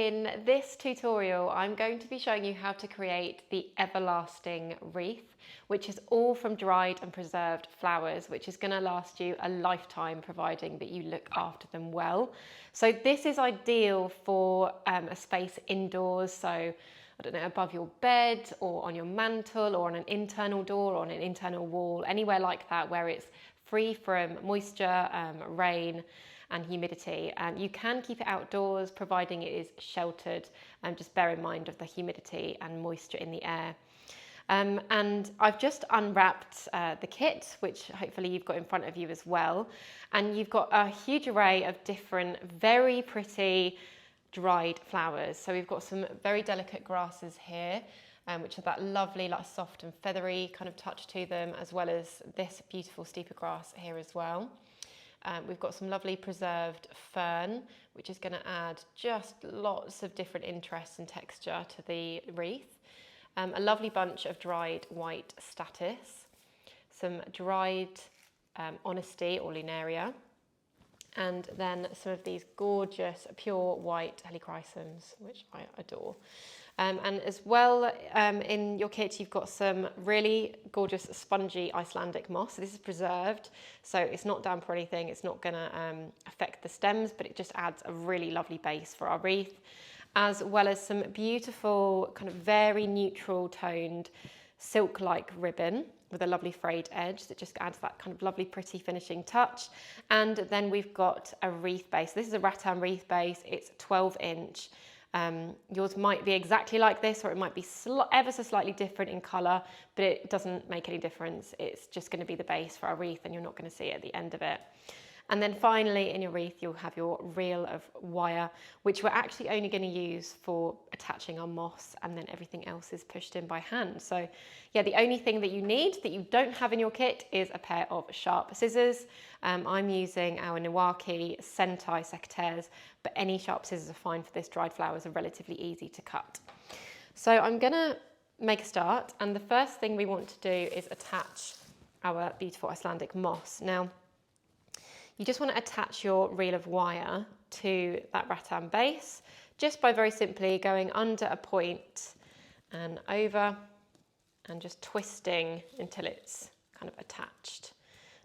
in this tutorial, I'm going to be showing you how to create the everlasting wreath, which is all from dried and preserved flowers, which is going to last you a lifetime, providing that you look after them well. So this is ideal for a space indoors. So I don't know, above your bed or on your mantle or on an internal door or on an internal wall, anywhere like that where it's free from moisture, rain and humidity. You can keep it outdoors providing it is sheltered, and just bear in mind of the humidity and moisture in the air. And I've just unwrapped the kit, which hopefully you've got in front of you as well. And you've got a huge array of different, very pretty dried flowers. So we've got some very delicate grasses here, which are that lovely, like soft and feathery kind of touch to them, as well as this beautiful steeper grass here as well. We've got some lovely preserved fern, which is going to add just lots of different interest and texture to the wreath. A lovely bunch of dried white statice, some dried honesty or lunaria, and then some of these gorgeous pure white helichrysums, which I adore. And as well, in your kit, you've got some really gorgeous spongy Icelandic moss. So this is preserved, so it's not damp or anything. It's not going to affect the stems, but it just adds a really lovely base for our wreath, as well as some beautiful kind of very neutral toned silk-like ribbon with a lovely frayed edge that just adds that kind of lovely pretty finishing touch. And then we've got a wreath base. This is a rattan wreath base. It's 12-inch. Yours might be exactly like this, or it might be ever so slightly different in colour, but it doesn't make any difference. It's just going to be the base for our wreath, and you're not going to see it at the end of it. And then finally in your wreath, you'll have your reel of wire, which we're actually only going to use for attaching our moss, and then everything else is pushed in by hand. So yeah, the only thing that you need that you don't have in your kit is a pair of sharp scissors. I'm using our Niwaki Sentai secateurs, but any sharp scissors are fine for this. Dried flowers are relatively easy to cut. So I'm going to make a start, and the first thing we want to do is attach our beautiful Icelandic moss. Now, you just want to attach your reel of wire to that rattan base just by very simply going under a point and over and just twisting until it's kind of attached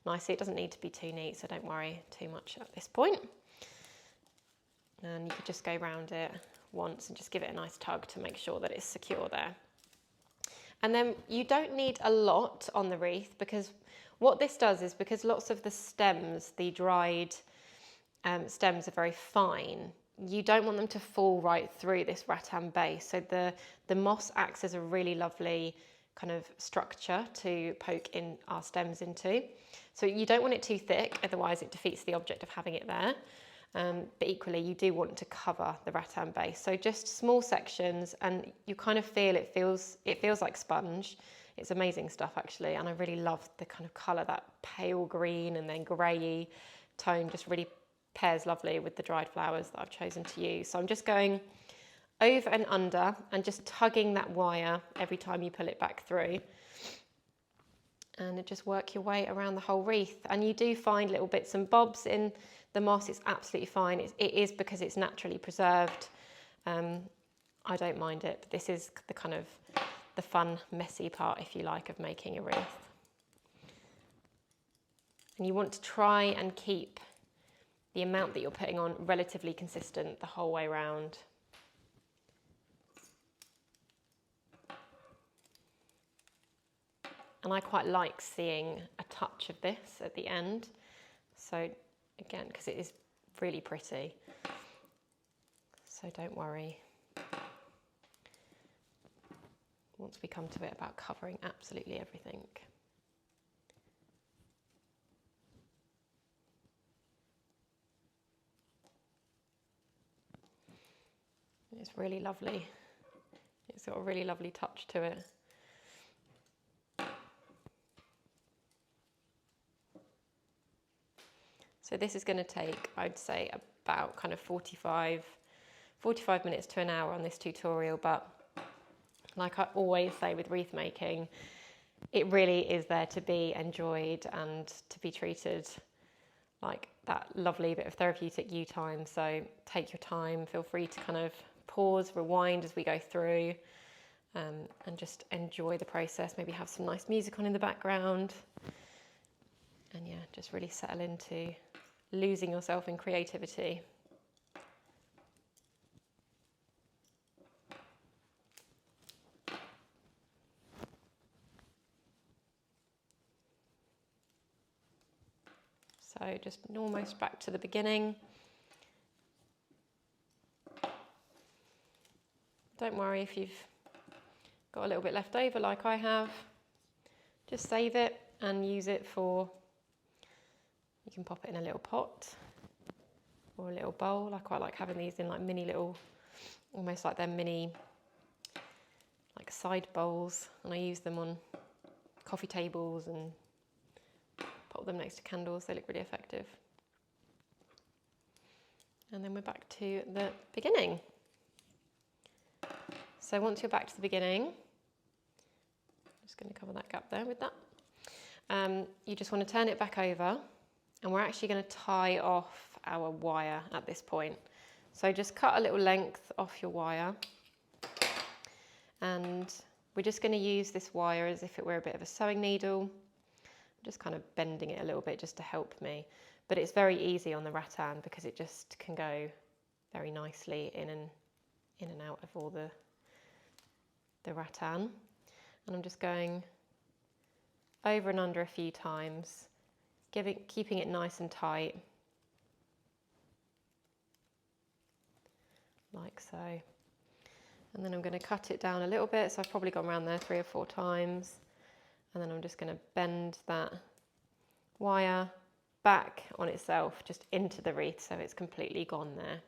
nicely. It doesn't need to be too neat, so don't worry too much at this point. And you could just go around it once and just give it a nice tug to make sure that it's secure there. And then you don't need a lot on the wreath, because what this does is, because lots of the stems, the dried stems are very fine, you don't want them to fall right through this rattan base. So the moss acts as a really lovely kind of structure to poke in our stems into. So you don't want it too thick, otherwise it defeats the object of having it there. But equally, you do want to cover the rattan base. So just small sections, and you kind of feel it feels like sponge. It's amazing stuff actually, and I really love the kind of colour, that pale green and then greyy tone just really pairs lovely with the dried flowers that I've chosen to use. So I'm just going over and under and just tugging that wire every time you pull it back through, and just work your way around the whole wreath. And you do find little bits and bobs in the moss. It's absolutely fine. It is because it's naturally preserved. I don't mind it, but this is the kind of the fun, messy part, if you like, of making a wreath. And you want to try and keep the amount that you're putting on relatively consistent the whole way around. And I quite like seeing a touch of this at the end. So again, because it is really pretty. So don't worry once we come to it about covering absolutely everything. It's really lovely. It's got a really lovely touch to it. So this is going to take, I'd say, about kind of 45 minutes to an hour on this tutorial, but like I always say with wreath making, it really is there to be enjoyed and to be treated like that lovely bit of therapeutic you time. So take your time, feel free to kind of pause, rewind as we go through, and just enjoy the process. Maybe have some nice music on in the background. And yeah, just really settle into losing yourself in creativity. So just almost back to the beginning. Don't worry if you've got a little bit left over like I have. Just save it and use it for, you can pop it in a little pot or a little bowl. I quite like having these in like mini little, almost like they're mini like side bowls, and I use them on coffee tables and pop them next to candles. They look really effective. And then we're back to the beginning. So once you're back to the beginning, I'm just going to cover that gap there with that. You just want to turn it back over, and we're actually going to tie off our wire at this point. So just cut a little length off your wire, and we're just going to use this wire as if it were a bit of a sewing needle. I'm just kind of bending it a little bit just to help me, but it's very easy on the rattan because it just can go very nicely in and out of all the rattan. And I'm just going over and under a few times, keeping it nice and tight, like so. And then I'm going to cut it down a little bit, so I've probably gone around there 3 or 4 times. And then I'm just going to bend that wire back on itself, just into the wreath, so it's completely gone there.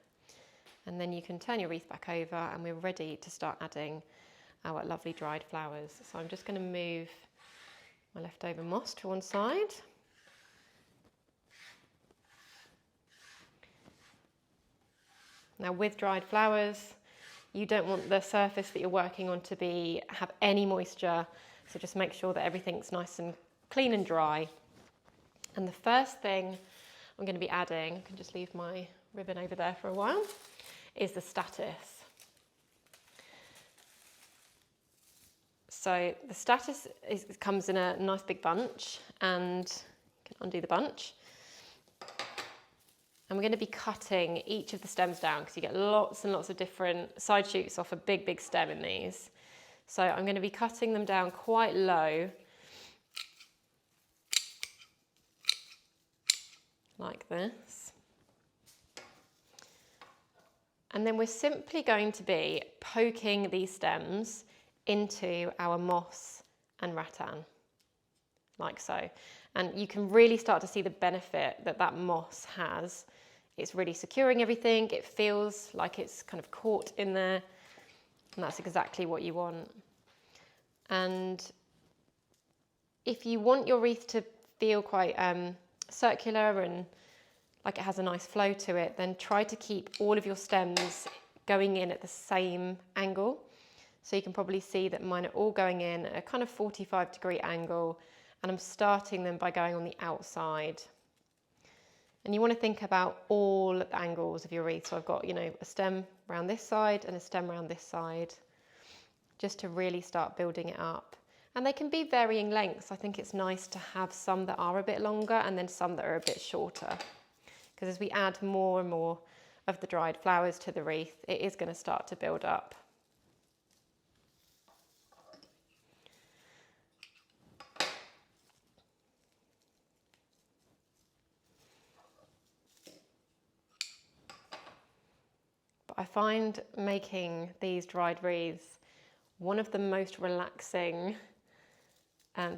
And then you can turn your wreath back over, and we're ready to start adding our lovely dried flowers. So I'm just going to move my leftover moss to one side. Now with dried flowers, you don't want the surface that you're working on to have any moisture, so just make sure that everything's nice and clean and dry. And the first thing I'm going to be adding, I can just leave my ribbon over there for a while, is the statice. So the statice comes in a nice big bunch, and you can undo the bunch. And we're going to be cutting each of the stems down because you get lots and lots of different side shoots off a big, big stem in these. So I'm going to be cutting them down quite low, like this. And then we're simply going to be poking these stems into our moss and rattan, like so. And you can really start to see the benefit that that moss has. It's really securing everything. It feels like it's kind of caught in there, and that's exactly what you want. And if you want your wreath to feel quite circular and like it has a nice flow to it, then try to keep all of your stems going in at the same angle. So you can probably see that mine are all going in at a kind of 45-degree angle, and I'm starting them by going on the outside. And you want to think about all the angles of your wreath. So I've got, a stem around this side and a stem around this side, just to really start building it up. And they can be varying lengths. I think it's nice to have some that are a bit longer and then some that are a bit shorter. Because as we add more and more of the dried flowers to the wreath, it is going to start to build up. I find making these dried wreaths one of the most relaxing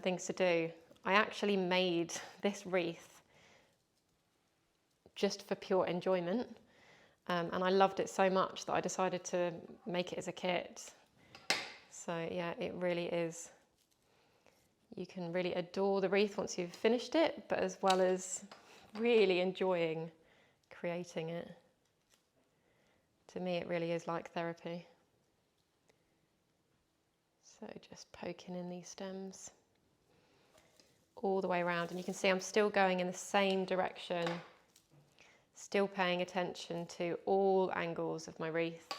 things to do. I actually made this wreath just for pure enjoyment, and I loved it so much that I decided to make it as a kit. So yeah, it really is. You can really adore the wreath once you've finished it, but as well as really enjoying creating it. To me, it really is like therapy. So just poking in these stems all the way around. And you can see I'm still going in the same direction, still paying attention to all angles of my wreath.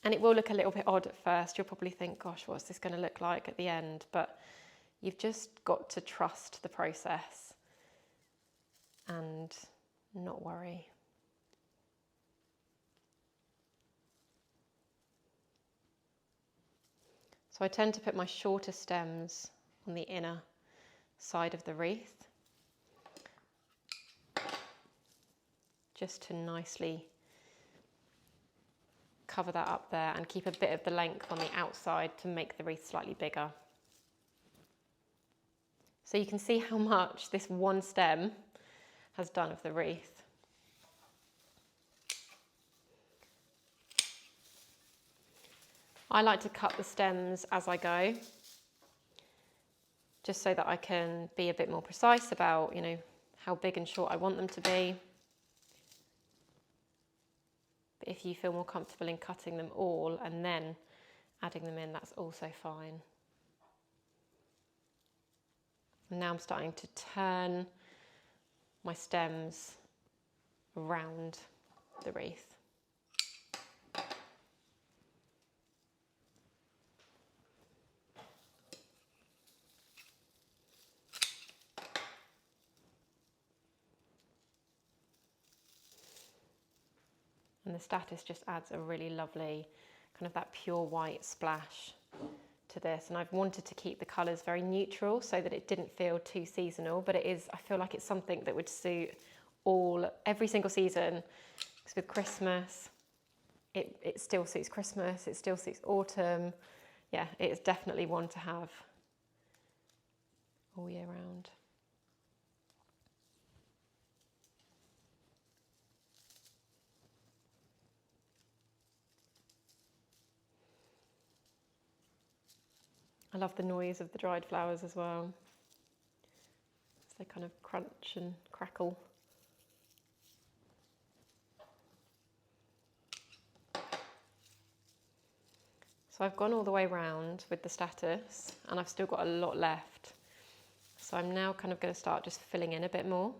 And it will look a little bit odd at first. You'll probably think, gosh, what's this going to look like at the end? But you've just got to trust the process and not worry. So I tend to put my shorter stems on the inner side of the wreath, just to nicely cover that up there and keep a bit of the length on the outside to make the wreath slightly bigger. So you can see how much this one stem has done of the wreath. I like to cut the stems as I go, just so that I can be a bit more precise about, how big and short I want them to be. But if you feel more comfortable in cutting them all and then adding them in, that's also fine. And now I'm starting to turn my stems around the wreath. And the statice just adds a really lovely, kind of that pure white splash to this. And I've wanted to keep the colours very neutral so that it didn't feel too seasonal, but it is, I feel like it's something that would suit every single season. Because with Christmas, it still suits Christmas, it still suits autumn. Yeah, it's definitely one to have all year round. I love the noise of the dried flowers as well. So they kind of crunch and crackle. So I've gone all the way around with the statice and I've still got a lot left. So I'm now kind of going to start just filling in a bit more.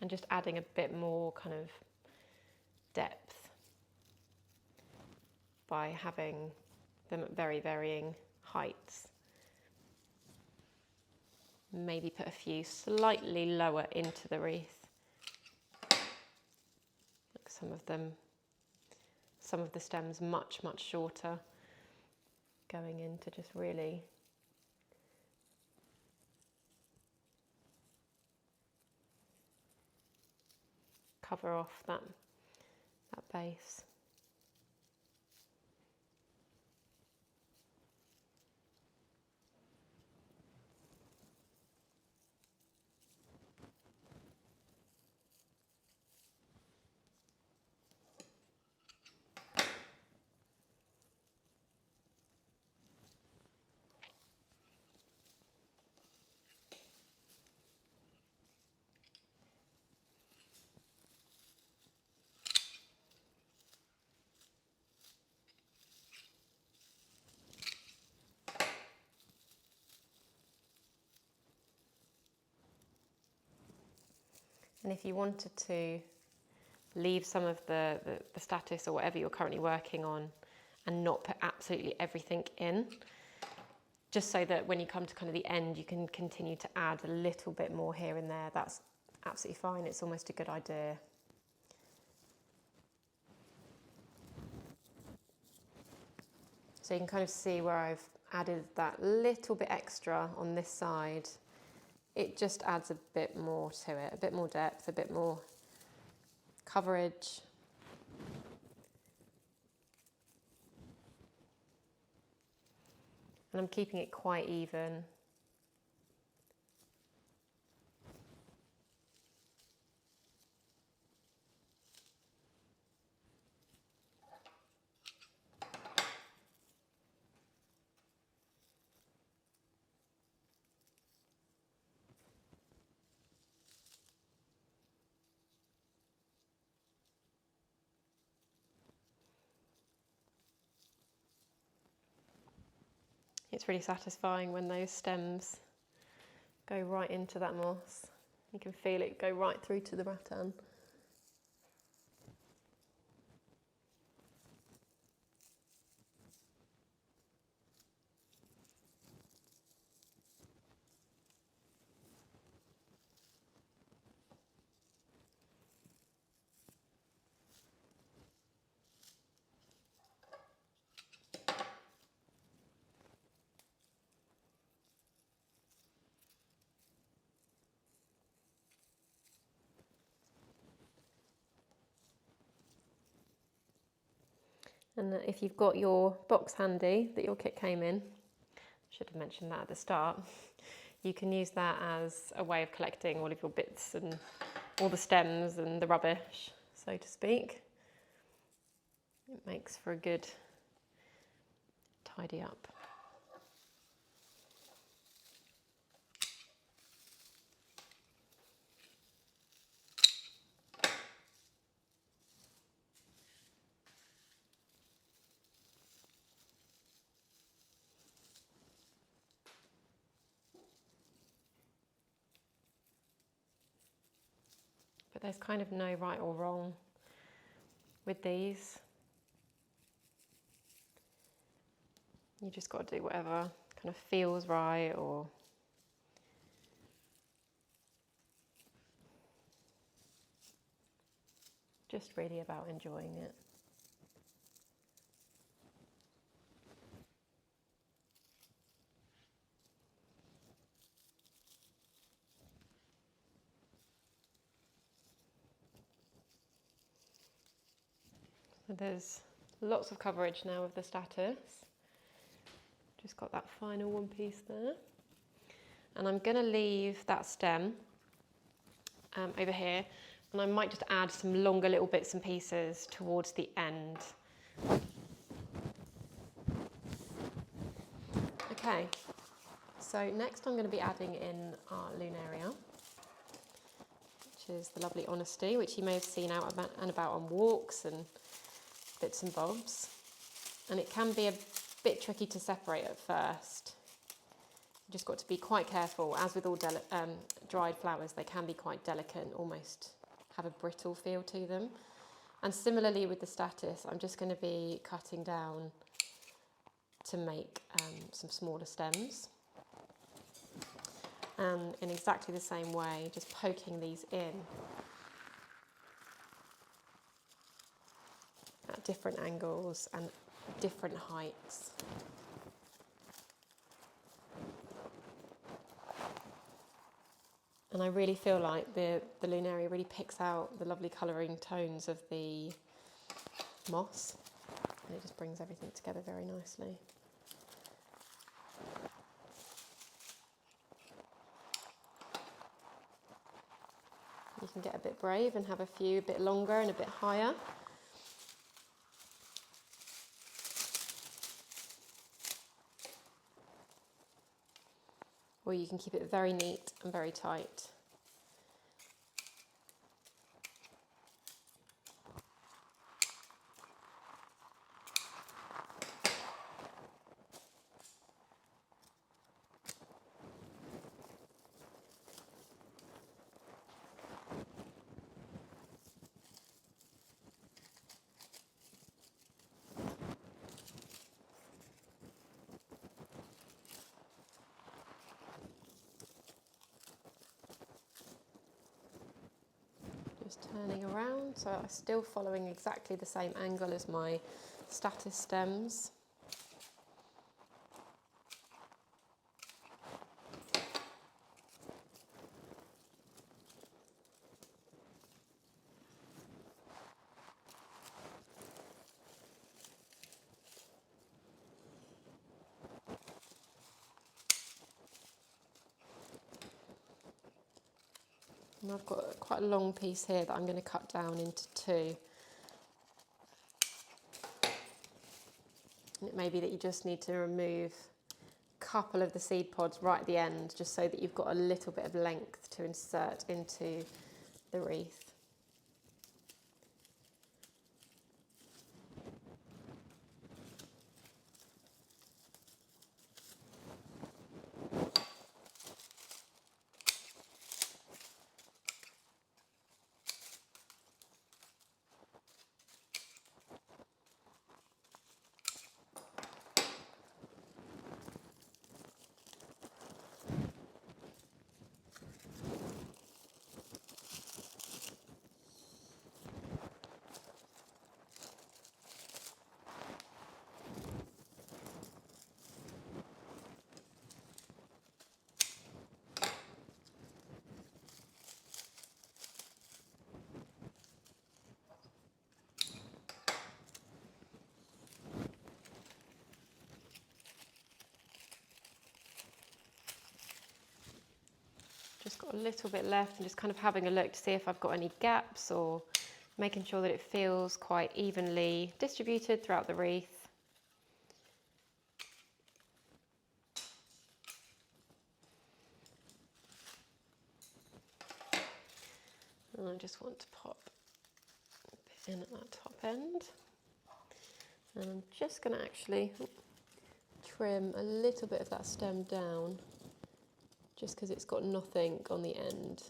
And just adding a bit more kind of depth by having them at very varying heights. Maybe put a few slightly lower into the wreath. Like some of the stems much shorter, going in to just really cover off that base. And if you wanted to leave some of the statice or whatever you're currently working on and not put absolutely everything in, just so that when you come to kind of the end, you can continue to add a little bit more here and there, that's absolutely fine. It's almost a good idea. So you can kind of see where I've added that little bit extra on this side. It just adds a bit more to it, a bit more depth, a bit more coverage. And I'm keeping it quite even. It's really satisfying when those stems go right into that moss. You can feel it go right through to the rattan. And if you've got your box handy that your kit came in, should have mentioned that at the start, you can use that as a way of collecting all of your bits and all the stems and the rubbish, so to speak. It makes for a good tidy up. But there's kind of no right or wrong with these. You just got to do whatever kind of feels right, or just really about enjoying it. So there's lots of coverage now of the status. Just got that final one piece there. And I'm going to leave that stem over here, and I might just add some longer little bits and pieces towards the end. Okay, so next I'm going to be adding in our lunaria, which is the lovely Honesty, which you may have seen out and about on walks and bits and bobs. And it can be a bit tricky to separate at first. You just got to be quite careful. As with all dried flowers, they can be quite delicate and almost have a brittle feel to them. And similarly with the status, I'm just going to be cutting down to make some smaller stems. And in exactly the same way, just poking these in at different angles and different heights. And I really feel like the lunaria really picks out the lovely colouring tones of the moss, and it just brings everything together very nicely. You can get a bit brave and have a few a bit longer and a bit higher. Or you can keep it very neat and very tight. Just turning around, so I'm still following exactly the same angle as my status stems. And I've got quite a long piece here that I'm going to cut down into two. And it may be that you just need to remove a couple of the seed pods right at the end, just so that you've got a little bit of length to insert into the wreath. just got a little bit left and just kind of having a look to see if I've got any gaps or making sure that it feels quite evenly distributed throughout the wreath. And I just want to pop a bit in at that top end. And I'm just going to actually trim a little bit of that stem down, just because it's got nothing on the end.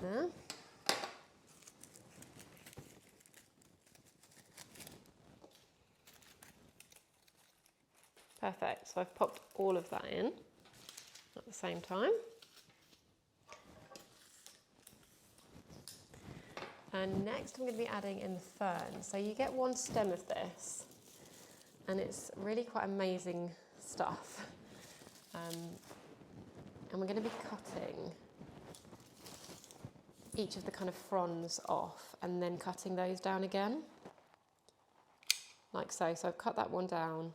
There. Perfect, so I've popped all of that in at the same time. And next I'm going to be adding in the fern. So you get one stem of this, and it's really quite amazing stuff. And we're going to be cutting each of the kind of fronds off and then cutting those down again, like so. So I've cut that one down,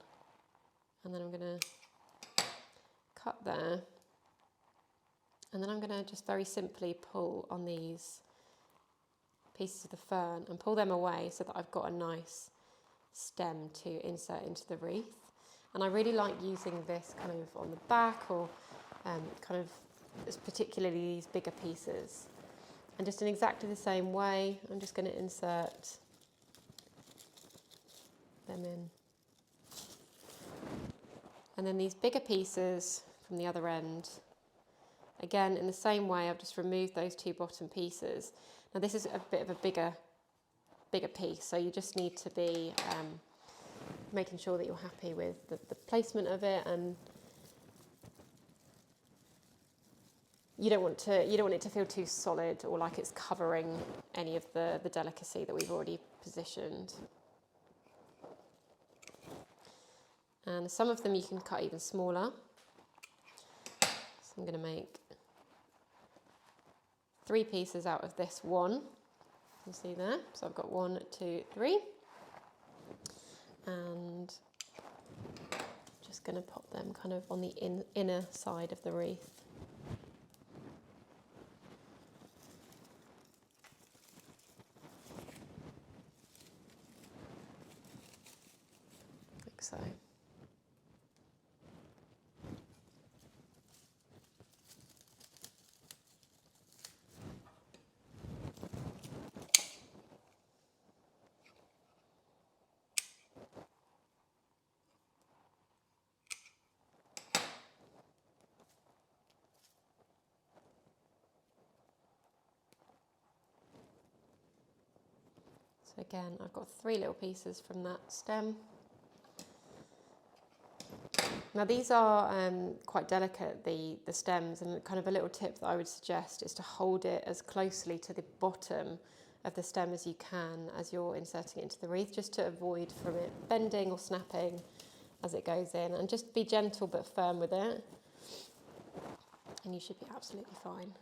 and then I'm going to cut there, and then I'm going to just very simply pull on these pieces of the fern and pull them away so that I've got a nice stem to insert into the wreath. And I really like using this kind of on the back, or kind of particularly these bigger pieces. And just in exactly the same way, I'm just going to insert them in. And then these bigger pieces from the other end, again in the same way, I've just removed those two bottom pieces. Now this is a bit of a bigger piece, so you just need to be making sure that you're happy with the placement of it, and you don't want it to feel too solid or like it's covering any of the delicacy that we've already positioned. And some of them you can cut even smaller. So I'm going to make 3 pieces out of this one. You can see there. So I've got 1, 2, 3. And just going to pop them kind of on the inner side of the wreath. Like so. So again, I've got 3 little pieces from that stem. Now these are quite delicate, the stems, and kind of a little tip that I would suggest is to hold it as closely to the bottom of the stem as you can as you're inserting it into the wreath, just to avoid from it bending or snapping as it goes in, and just be gentle but firm with it, and you should be absolutely fine.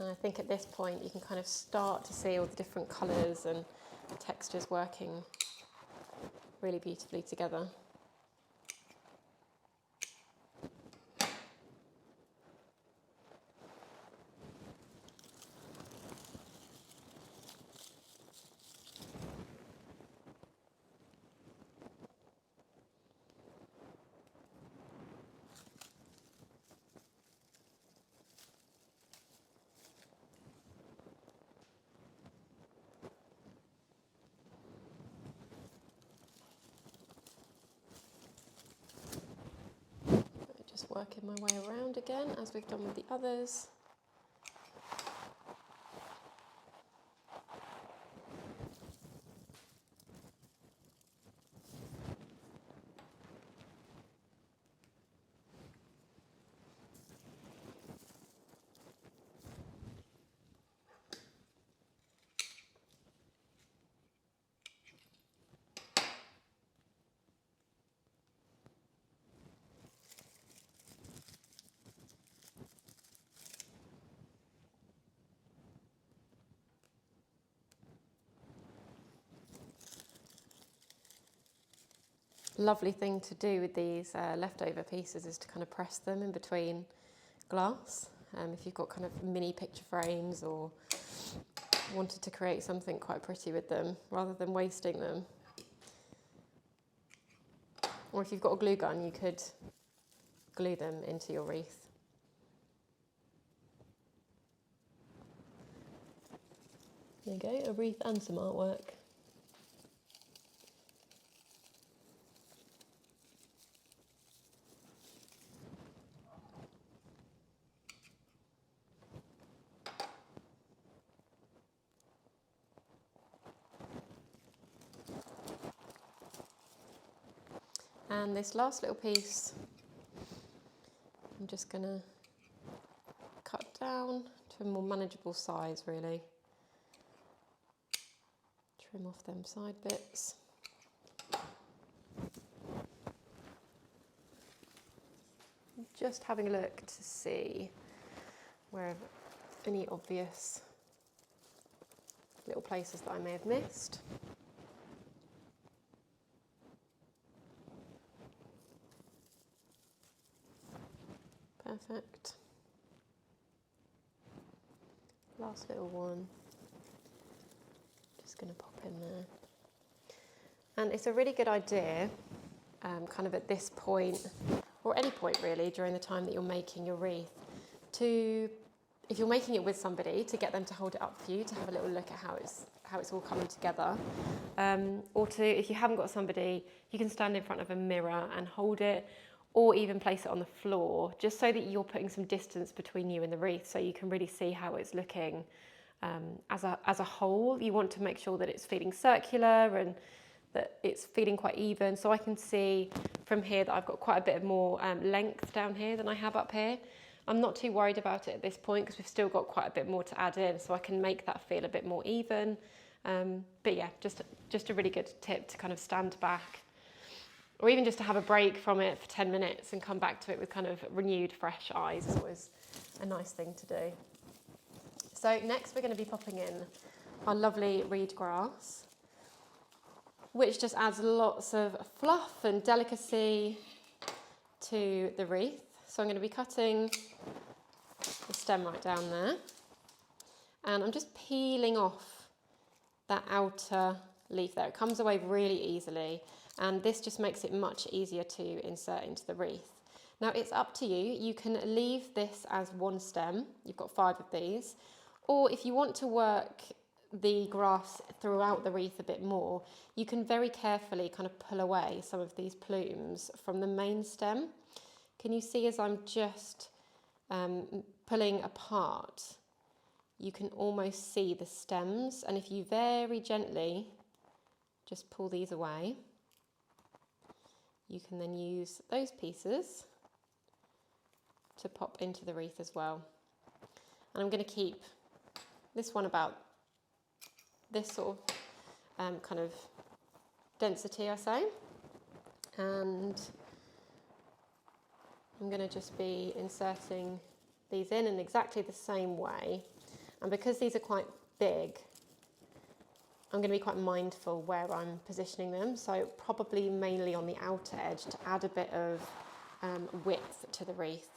And I think at this point you can kind of start to see all the different colours and textures working really beautifully together. Just working my way around again as we've done with the others. Lovely thing to do with these leftover pieces is to kind of press them in between glass. If you've got kind of mini picture frames or wanted to create something quite pretty with them rather than wasting them. Or if you've got a glue gun, you could glue them into your wreath. There you go, a wreath and some artwork. And this last little piece, I'm just going to cut down to a more manageable size, really. Trim off them side bits. Just having a look to see where any obvious little places that I may have missed. Perfect. Last little one. Just going to pop in there. And it's a really good idea, kind of at this point, or any point really, during the time that you're making your wreath, to, if you're making it with somebody, to get them to hold it up for you, to have a little look at how it's all coming together. Or to, if you haven't got somebody, you can stand in front of a mirror and hold it, or even place it on the floor, just so that you're putting some distance between you and the wreath, so you can really see how it's looking as a whole. You want to make sure that it's feeling circular and that it's feeling quite even. So I can see from here that I've got quite a bit of more length down here than I have up here. I'm not too worried about it at this point because we've still got quite a bit more to add in, so I can make that feel a bit more even. But yeah, just a really good tip to kind of stand back, or even just to have a break from it for 10 minutes and come back to it with kind of renewed, fresh eyes is always a nice thing to do. So next we're going to be popping in our lovely reed grass, which just adds lots of fluff and delicacy to the wreath. So I'm going to be cutting the stem right down there, and I'm just peeling off that outer leaf there. It comes away really easily, and this just makes it much easier to insert into the wreath. Now it's up to you. You can leave this as one stem. You've got 5 of these. Or if you want to work the grass throughout the wreath a bit more, you can very carefully kind of pull away some of these plumes from the main stem. Can you see as I'm just pulling apart, you can almost see the stems, and if you very gently just pull these away, you can then use those pieces to pop into the wreath as well. And I'm going to keep this one about this sort of kind of density, I say, and I'm going to just be inserting these in exactly the same way. And because these are quite big, I'm going to be quite mindful where I'm positioning them, so probably mainly on the outer edge to add a bit of width to the wreath.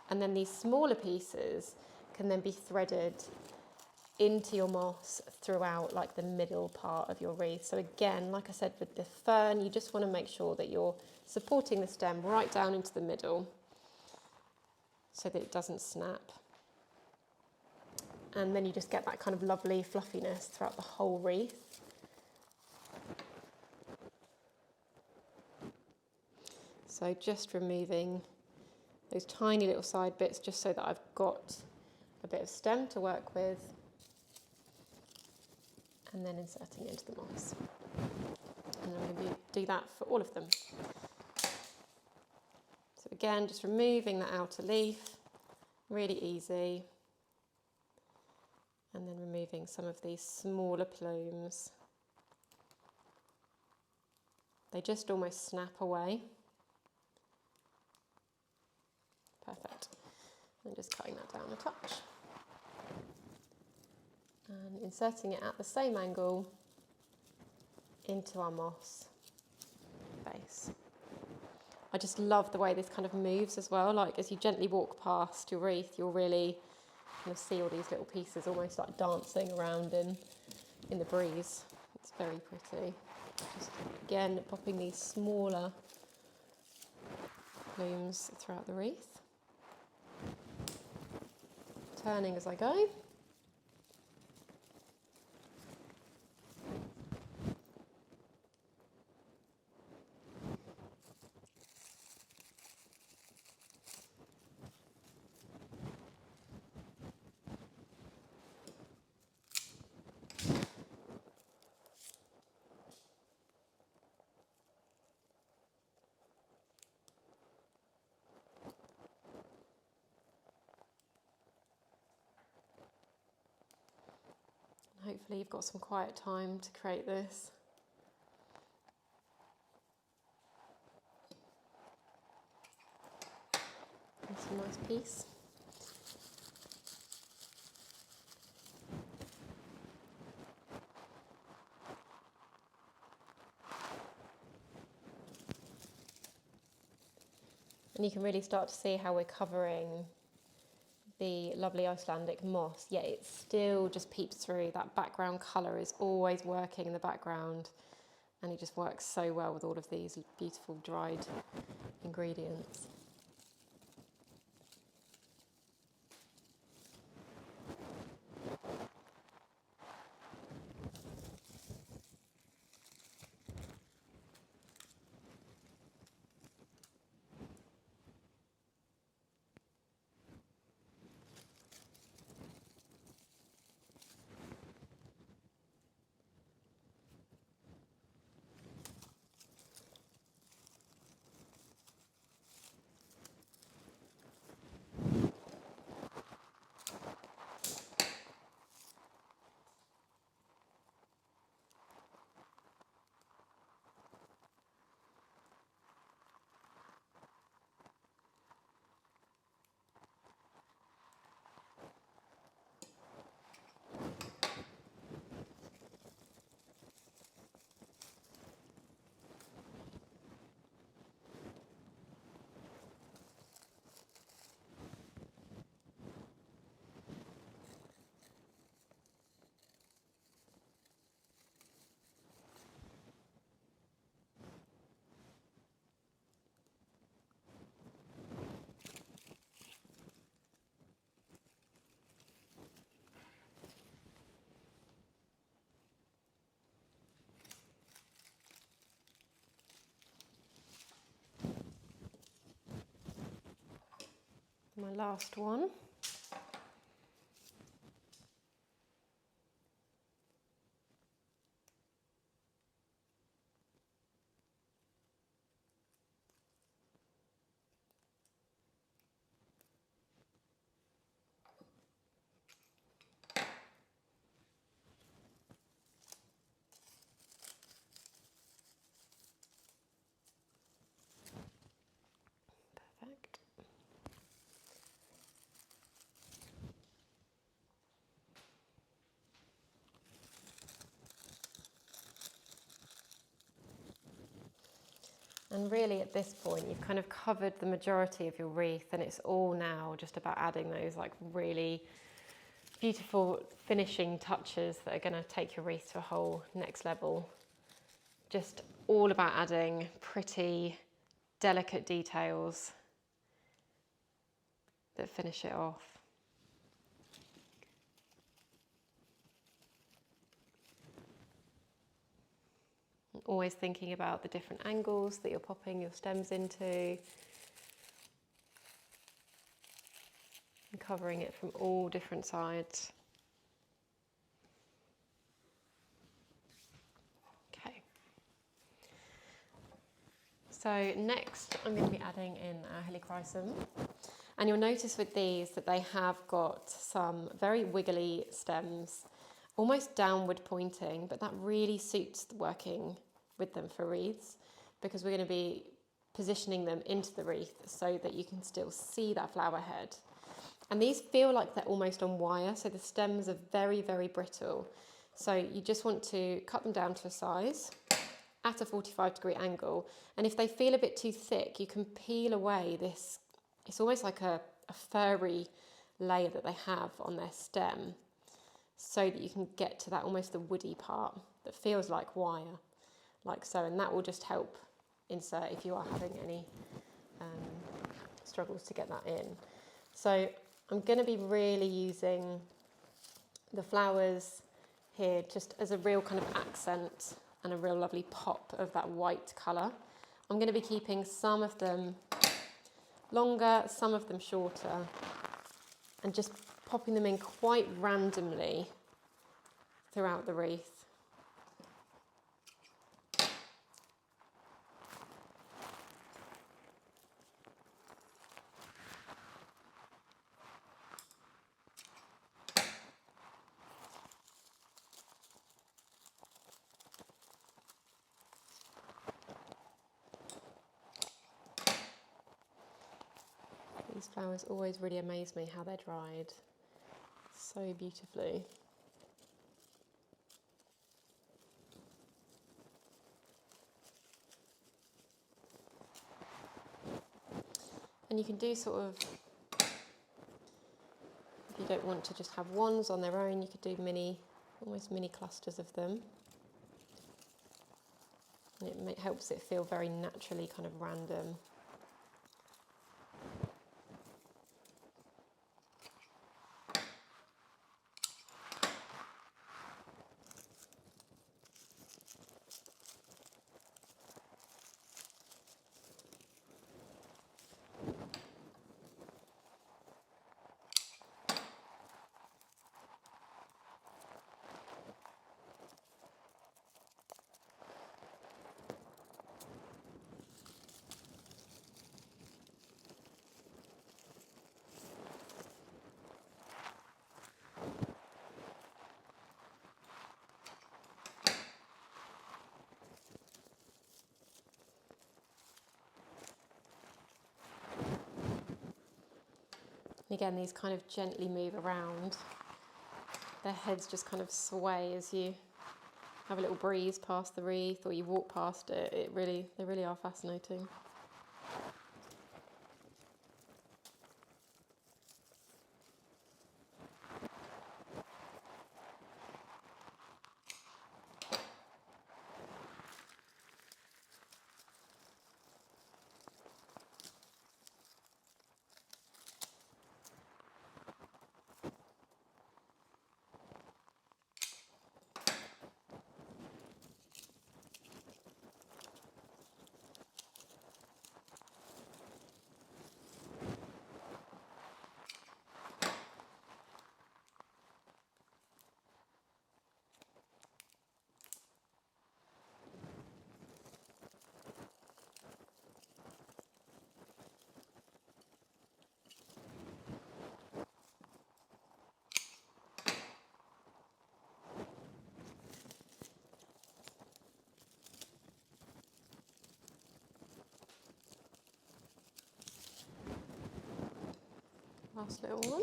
And then these smaller pieces can then be threaded into your moss throughout like the middle part of your wreath. So again, like I said with the fern, you just want to make sure that you're supporting the stem right down into the middle so that it doesn't snap. And then you just get that kind of lovely fluffiness throughout the whole wreath. So just removing those tiny little side bits just so that I've got a bit of stem to work with, and then inserting it into the moss. And I'm going to do that for all of them. So again, just removing the outer leaf, really easy. And then removing some of these smaller plumes. They just almost snap away. Perfect. And just cutting that down a touch. And inserting it at the same angle into our moss. base. I just love the way this kind of moves as well. Like as you gently walk past your wreath, you'll really kind of see all these little pieces almost like dancing around in the breeze. It's very pretty. Just again, popping these smaller plumes throughout the wreath. Turning as I go. Hopefully you've got some quiet time to create this. It's a nice piece. And you can really start to see how we're covering the lovely Icelandic moss, yet it still just peeps through. That background colour is always working in the background, and it just works so well with all of these beautiful dried ingredients. My last one. Perfect. And really at this point, you've kind of covered the majority of your wreath, and it's all now just about adding those like really beautiful finishing touches that are going to take your wreath to a whole next level. Just all about adding pretty, delicate details that finish it off. Always thinking about the different angles that you're popping your stems into, and covering it from all different sides. Okay. So next I'm going to be adding in our helichrysum. And you'll notice with these that they have got some very wiggly stems, almost downward pointing, but that really suits the working with them for wreaths, because we're going to be positioning them into the wreath so that you can still see that flower head. And these feel like they're almost on wire, so the stems are very, very brittle. So you just want to cut them down to a size at a 45-degree angle. And if they feel a bit too thick, you can peel away this, it's almost like a furry layer that they have on their stem, so that you can get to that almost the woody part that feels like wire, like so. And that will just help insert if you are having any struggles to get that in. So I'm going to be really using the flowers here just as a real kind of accent and a real lovely pop of that white colour. I'm going to be keeping some of them longer, some of them shorter, and just popping them in quite randomly throughout the wreath. These flowers always really amaze me how they're dried so beautifully. And you can do sort of, if you don't want to just have wands on their own, you could do almost mini clusters of them. And it helps it feel very naturally kind of random. And again, these kind of gently move around. Their heads just kind of sway as you have a little breeze past the wreath or you walk past it. They really are fascinating. Last little one.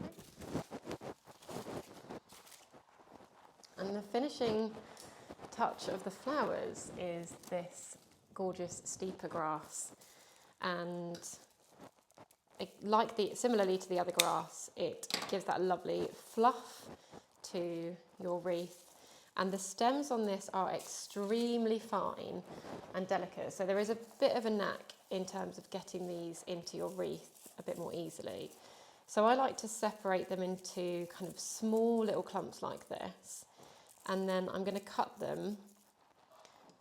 Okay. And the finishing touch of the flowers is this gorgeous steeper grass. And similarly to the other grass, it gives that lovely fluff to your wreath, and the stems on this are extremely fine and delicate, so there is a bit of a knack in terms of getting these into your wreath a bit more easily. So I like to separate them into kind of small little clumps like this, and then I'm going to cut them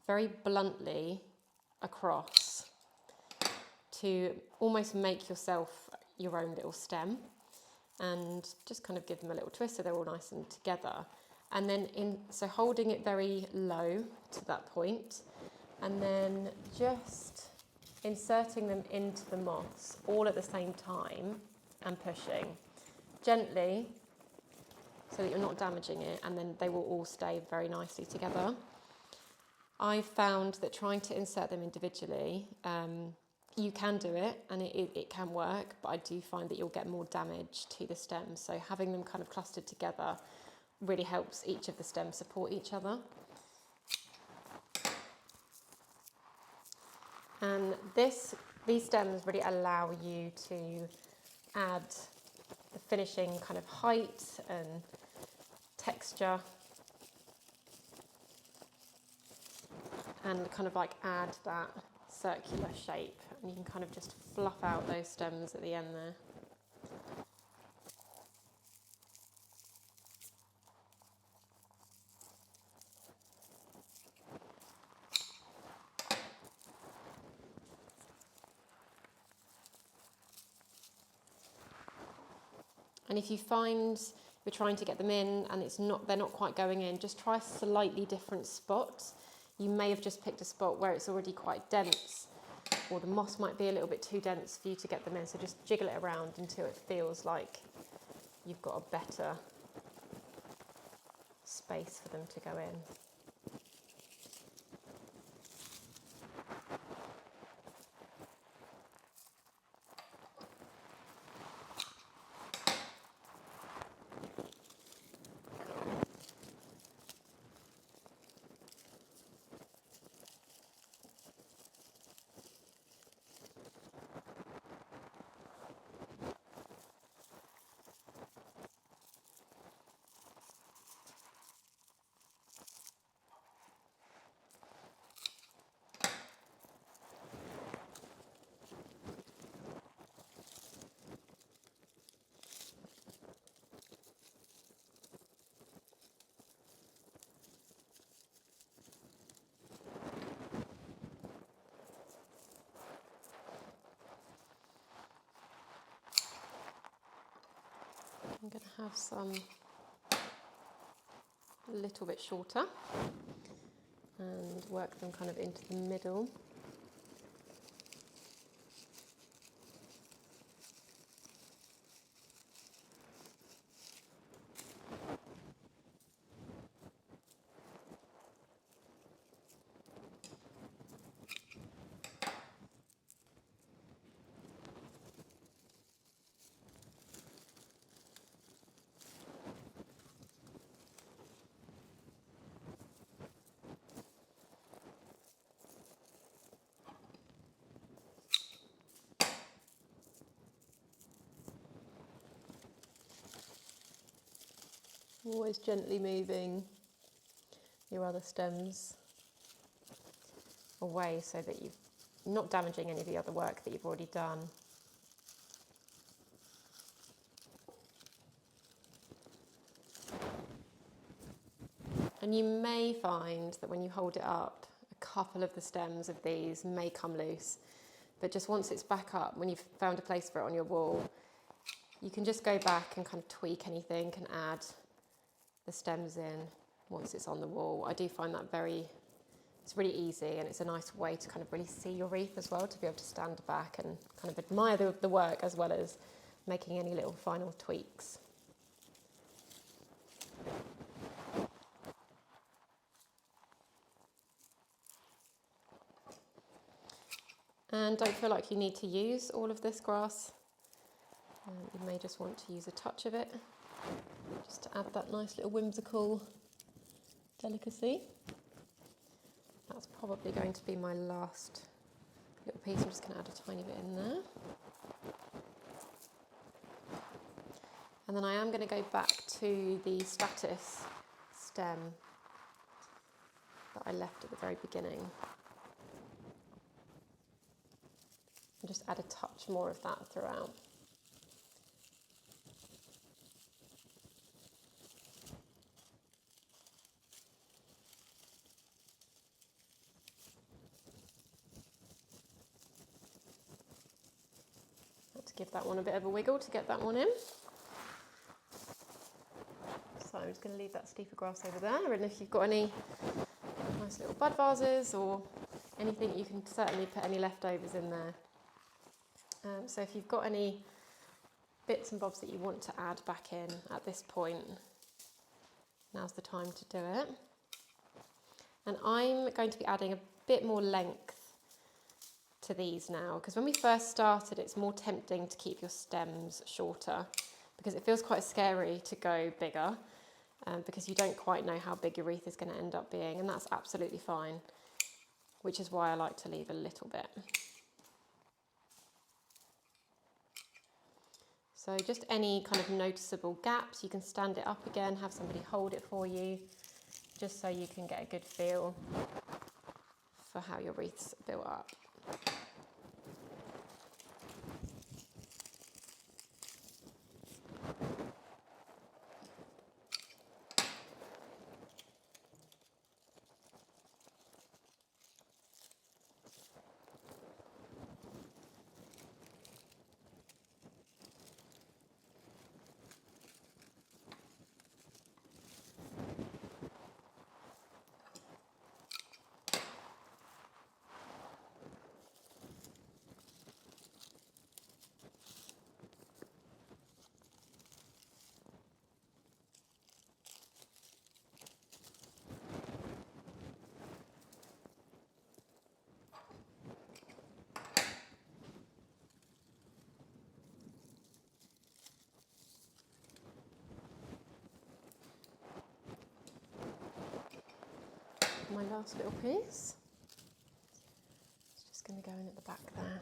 very bluntly across to almost make yourself your own little stem, and just kind of give them a little twist so they're all nice and together. And then so holding it very low to that point, and then just inserting them into the moss all at the same time and pushing gently so that you're not damaging it, and then they will all stay very nicely together. I found that trying to insert them individually, You can do it, and it can work, but I do find that you'll get more damage to the stems. So having them kind of clustered together really helps each of the stems support each other. And these stems really allow you to add the finishing kind of height and texture, and kind of like add that circular shape, and you can kind of just fluff out those stems at the end there. And if you find you're trying to get them in and they're not quite going in, just try a slightly different spot. You may have just picked a spot where it's already quite dense, or the moss might be a little bit too dense for you to get them in. So just jiggle it around until it feels like you've got a better space for them to go in. I'm going to have some a little bit shorter and work them kind of into the middle. Always gently moving your other stems away so that you're not damaging any of the other work that you've already done. And you may find that when you hold it up, a couple of the stems of these may come loose, but just once it's back up, when you've found a place for it on your wall, you can just go back and kind of tweak anything and add the stems in once it's on the wall. I do find that it's really easy, and it's a nice way to kind of really see your wreath as well, to be able to stand back and kind of admire the work as well as making any little final tweaks. And don't feel like you need to use all of this grass. You may just want to use a touch of it, just to add that nice little whimsical delicacy. That's probably going to be my last little piece. I'm just going to add a tiny bit in there. And then I am going to go back to the Status stem that I left at the very beginning. And just add a touch more of that throughout. Give that one a bit of a wiggle to get that one in. So I'm just going to leave that steeper grass over there, and if you've got any nice little bud vases or anything, you can certainly put any leftovers in there. So if you've got any bits and bobs that you want to add back in at this point, now's the time to do it. And I'm going to be adding a bit more length to these now, because when we first started, it's more tempting to keep your stems shorter because it feels quite scary to go bigger because you don't quite know how big your wreath is going to end up being, and that's absolutely fine, which is why I like to leave a little bit. So just any kind of noticeable gaps, you can stand it up again, have somebody hold it for you, just so you can get a good feel for how your wreath's built up. My last little piece, it's just going to go in at the back there.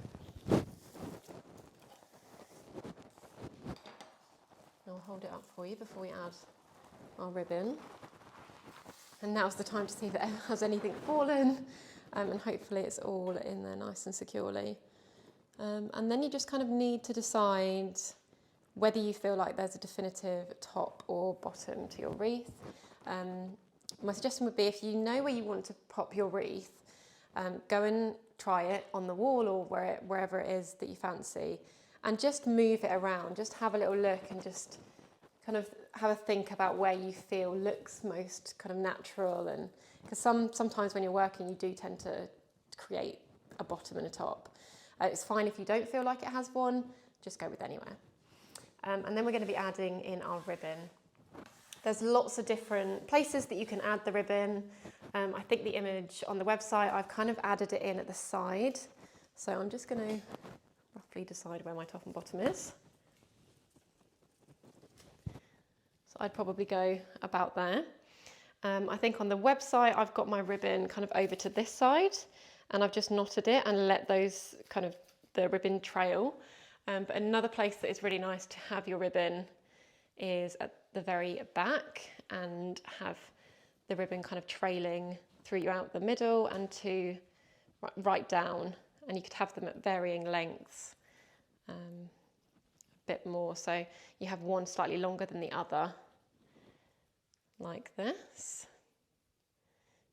I'll hold it up for you before we add our ribbon. And now's the time to see if has anything fallen, and hopefully it's all in there nice and securely. And then you just kind of need to decide whether you feel like there's a definitive top or bottom to your wreath. My suggestion would be, if you know where you want to pop your wreath, go and try it on the wall or wherever it is that you fancy, and just move it around. Just have a little look and just kind of have a think about where you feel looks most kind of natural. And because sometimes when you're working, you do tend to create a bottom and a top. It's fine if you don't feel like it has one, just go with anywhere. And then we're going to be adding in our ribbon. There's lots of different places that you can add the ribbon. I think the image on the website, I've kind of added it in at the side. So I'm just going to roughly decide where my top and bottom is. So I'd probably go about there. I think on the website, I've got my ribbon kind of over to this side, and I've just knotted it and let those kind of the ribbon trail. But another place that is really nice to have your ribbon is at the very back, and have the ribbon kind of trailing throughout the middle and to right down, and you could have them at varying lengths, a bit more, so you have one slightly longer than the other, like this,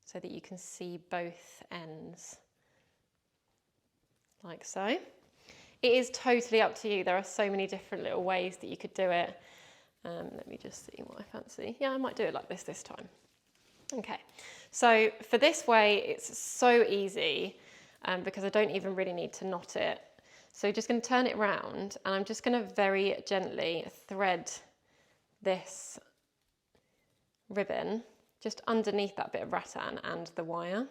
so that you can see both ends, like so. It is totally up to you. There are so many different little ways that you could do it. Let me just see what I fancy. Yeah, I might do it like this time. Okay, so for this way, it's so easy because I don't even really need to knot it. So just going to turn it around, and I'm just going to very gently thread this ribbon just underneath that bit of rattan and the wire.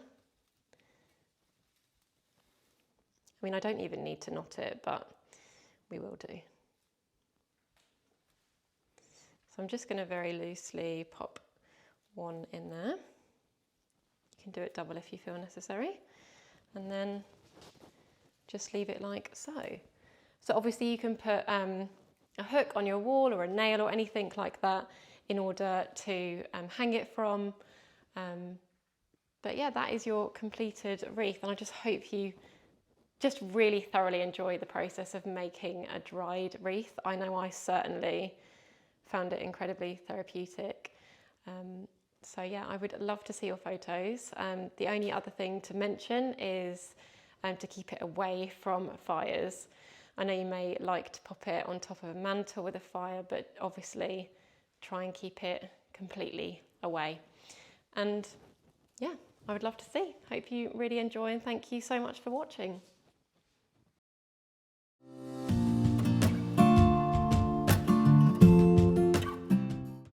I mean, I don't even need to knot it, but we will do. So I'm just going to very loosely pop one in there. You can do it double if you feel necessary. And then just leave it like so. So obviously you can put a hook on your wall or a nail or anything like that in order to hang it from. But yeah, that is your completed wreath. And I just hope you just really thoroughly enjoy the process of making a dried wreath. I know I certainly found it incredibly therapeutic. So yeah, I would love to see your photos. The only other thing to mention is to keep it away from fires. I know you may like to pop it on top of a mantle with a fire, but obviously try and keep it completely away. And yeah, I would love to see. Hope you really enjoy, and thank you so much for watching.